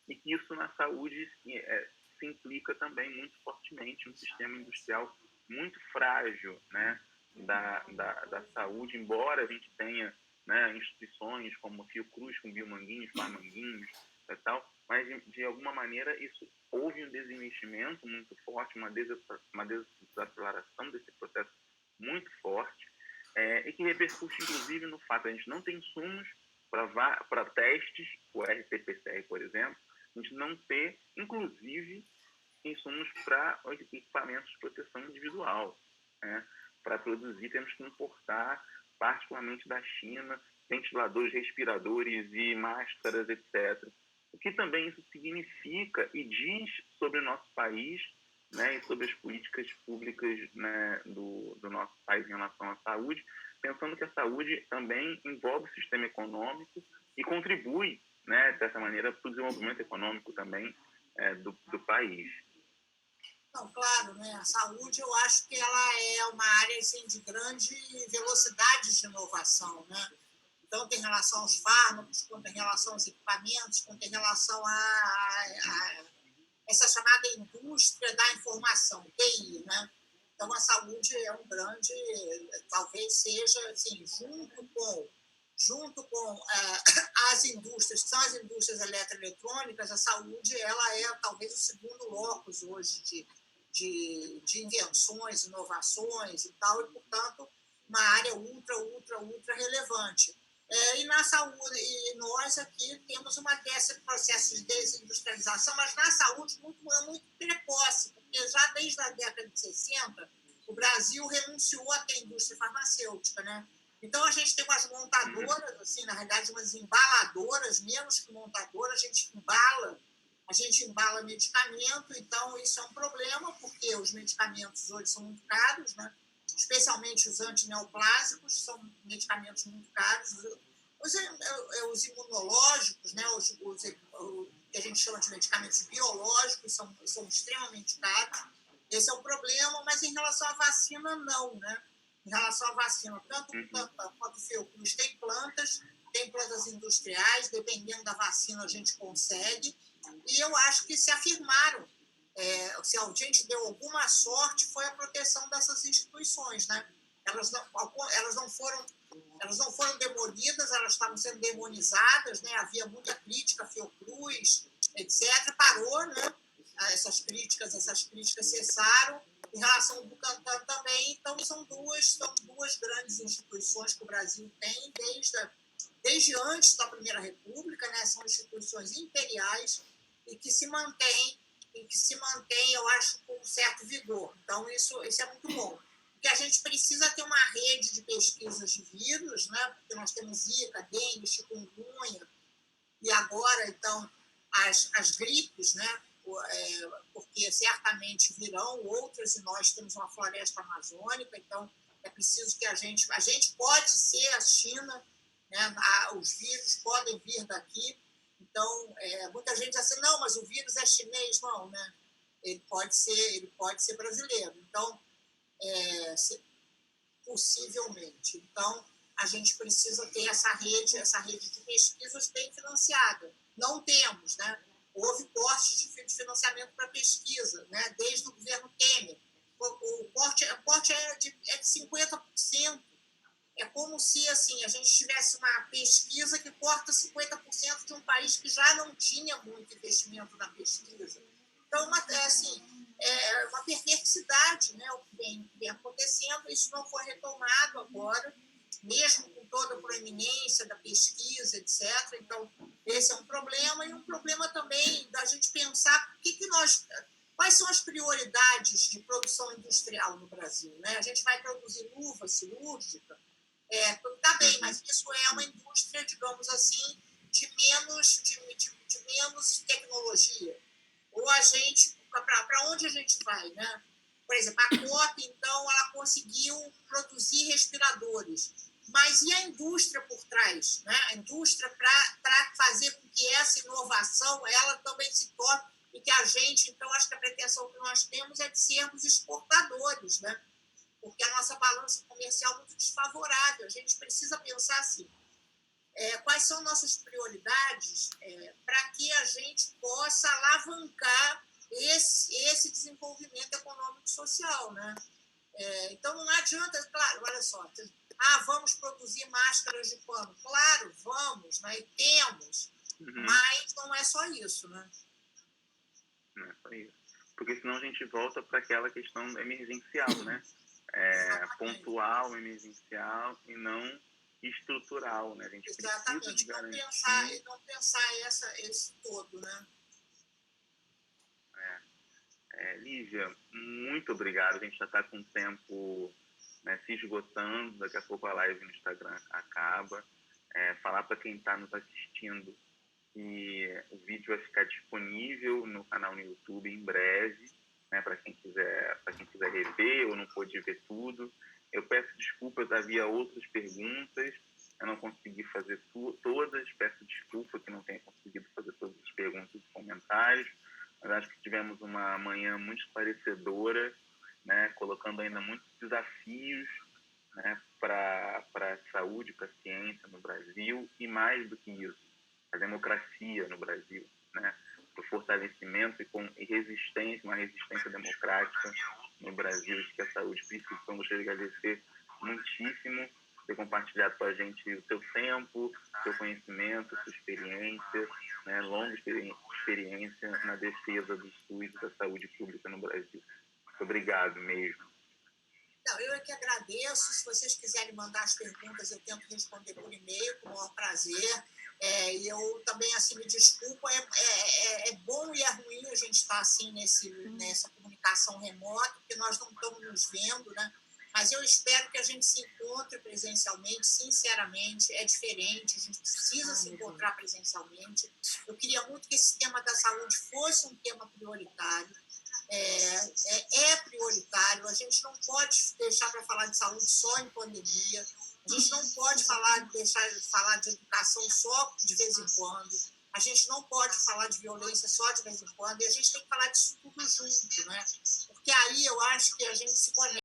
e que isso na saúde se implica também muito fortemente um sistema industrial muito frágil, né, da saúde, embora a gente tenha, né, instituições como Fiocruz, com Biomanguinhos, Farmanguinhos e tal, mas de alguma maneira houve um desinvestimento muito forte, uma desaceleração desse processo muito forte, e que repercute, inclusive, no fato de a gente não ter insumos para testes, o RT-PCR, por exemplo, a gente não ter, inclusive, insumos para equipamentos de proteção individual, né? Para produzir, temos que importar, particularmente da China, ventiladores, respiradores e máscaras, etc. O que também isso significa e diz sobre o nosso país, né, e sobre as políticas públicas, né, do nosso país em relação à saúde, pensando que a saúde também envolve o sistema econômico e contribui, né, dessa maneira, para o desenvolvimento econômico também do país. Não, claro, né? A saúde, eu acho que ela é uma área assim, de grande velocidade de inovação, né? Tanto em relação aos fármacos, quanto em relação aos equipamentos, quanto em relação a essa chamada indústria da informação, TI, né? Então, a saúde é um grande, talvez seja, assim, junto com as indústrias, que são as indústrias eletroeletrônicas, a saúde ela é talvez o segundo locus hoje de invenções, inovações e tal, e, portanto, uma área ultra relevante. E na saúde, e nós aqui temos desse processo de desindustrialização, mas na saúde muito precoce, porque já desde a década de 60, o Brasil renunciou a ter indústria farmacêutica, né? Então, a gente tem umas montadoras, assim, na realidade, umas embaladoras, menos que montadoras, a gente embala medicamento, então isso é um problema, porque os medicamentos hoje são muito caros, né? Especialmente os antineoplásicos, são medicamentos muito caros. Os imunológicos, né? que a gente chama de medicamentos biológicos, são extremamente caros. Esse é um problema, mas em relação à vacina, não, né? Em relação à vacina, tanto o Butantan quanto o Fiocruz tem plantas industriais, dependendo da vacina a gente consegue, e eu acho que se afirmaram. Se a gente deu alguma sorte, foi a proteção dessas instituições, né? Elas não foram demolidas, elas estavam sendo demonizadas, né? Havia muita crítica, Fiocruz, etc. Parou, né? Essas críticas cessaram. Em relação ao Butantan também, então são duas grandes instituições que o Brasil tem desde antes da Primeira República, né? São instituições imperiais e que se mantêm, eu acho, com um certo vigor. Então, isso é muito bom. Porque a gente precisa ter uma rede de pesquisas de vírus, né? Porque nós temos Zika, dengue, chikungunya, e agora, então, as gripes, né? Porque certamente virão outras, e nós temos uma floresta amazônica, então é preciso que a gente pode ser a China, né? Os vírus podem vir daqui, então muita gente diz assim, não, mas o vírus é chinês, não, né? Ele pode ser brasileiro, então possivelmente. Então a gente precisa ter essa rede de pesquisas bem financiada. Não temos, né? Houve cortes de financiamento para pesquisa, né? Desde o governo Temer. O corte é de 50%. É como se assim, a gente tivesse uma pesquisa que corta 50% de um país que já não tinha muito investimento na pesquisa. Então, é uma perversidade, né? O que vem acontecendo. Isso não foi retomado agora, mesmo com toda a proeminência da pesquisa, etc. Então, esse é um problema, e um problema também da gente pensar quais são as prioridades de produção industrial no Brasil, né? A gente vai produzir luva cirúrgica, tá bem, mas isso é uma indústria, digamos assim, de menos tecnologia. Ou a gente, para onde a gente vai, né? Por exemplo, a COP, então, ela conseguiu produzir respiradores, mas e a indústria por trás, né? A indústria para fazer com que essa inovação ela também se torne, e que a gente, então, acho que a pretensão que nós temos é de sermos exportadores, né? Porque a nossa balança comercial é muito desfavorável. A gente precisa pensar assim, quais são nossas prioridades para que a gente possa alavancar esse desenvolvimento econômico e social, né? Então, não adianta, claro, olha só, vamos produzir máscaras de pano. Claro, vamos, né? E temos, mas não é só isso, né? Não é só isso. Porque senão a gente volta para aquela questão emergencial, né? Pontual, emergencial e não estrutural, né? A gente precisa de garantir... Não pensar esse todo, né? Lívia, muito obrigado. A gente já está com o tempo, né, se esgotando. Daqui a pouco a live no Instagram acaba. Falar para quem está nos assistindo que o vídeo vai ficar disponível no canal no YouTube em breve, né, para quem quiser rever ou não pôde ver tudo. Eu peço desculpas, havia outras perguntas, eu não consegui fazer todas, peço desculpa que não tenha conseguido fazer todas as perguntas e comentários, mas acho que tivemos uma manhã muito esclarecedora, né, colocando ainda muitos desafios, né, para a saúde, para a ciência no Brasil, e mais do que isso, a democracia no Brasil, né, para o fortalecimento e resistência, uma resistência democrática no Brasil, de que a saúde precisa. Então, gostaria de agradecer muitíssimo por ter compartilhado com a gente o seu tempo, o seu conhecimento, a sua experiência, né, longa experiência na defesa do SUS e da saúde pública no Brasil. Muito obrigado mesmo. Não, eu é que agradeço. Se vocês quiserem mandar as perguntas, eu tento responder por e-mail, com o maior prazer. E eu também, assim, me desculpo, é bom e é ruim a gente estar assim nessa comunicação remota, porque nós não estamos nos vendo, né? Mas eu espero que a gente se encontre presencialmente, sinceramente, é diferente, a gente precisa se encontrar presencialmente. Eu queria muito que esse tema da saúde fosse um tema prioritário. É prioritário, a gente não pode deixar para falar de saúde só em pandemia, a gente não pode deixar de falar de educação só de vez em quando, a gente não pode falar de violência só de vez em quando, e a gente tem que falar disso tudo junto, né? Porque aí eu acho que a gente se conecta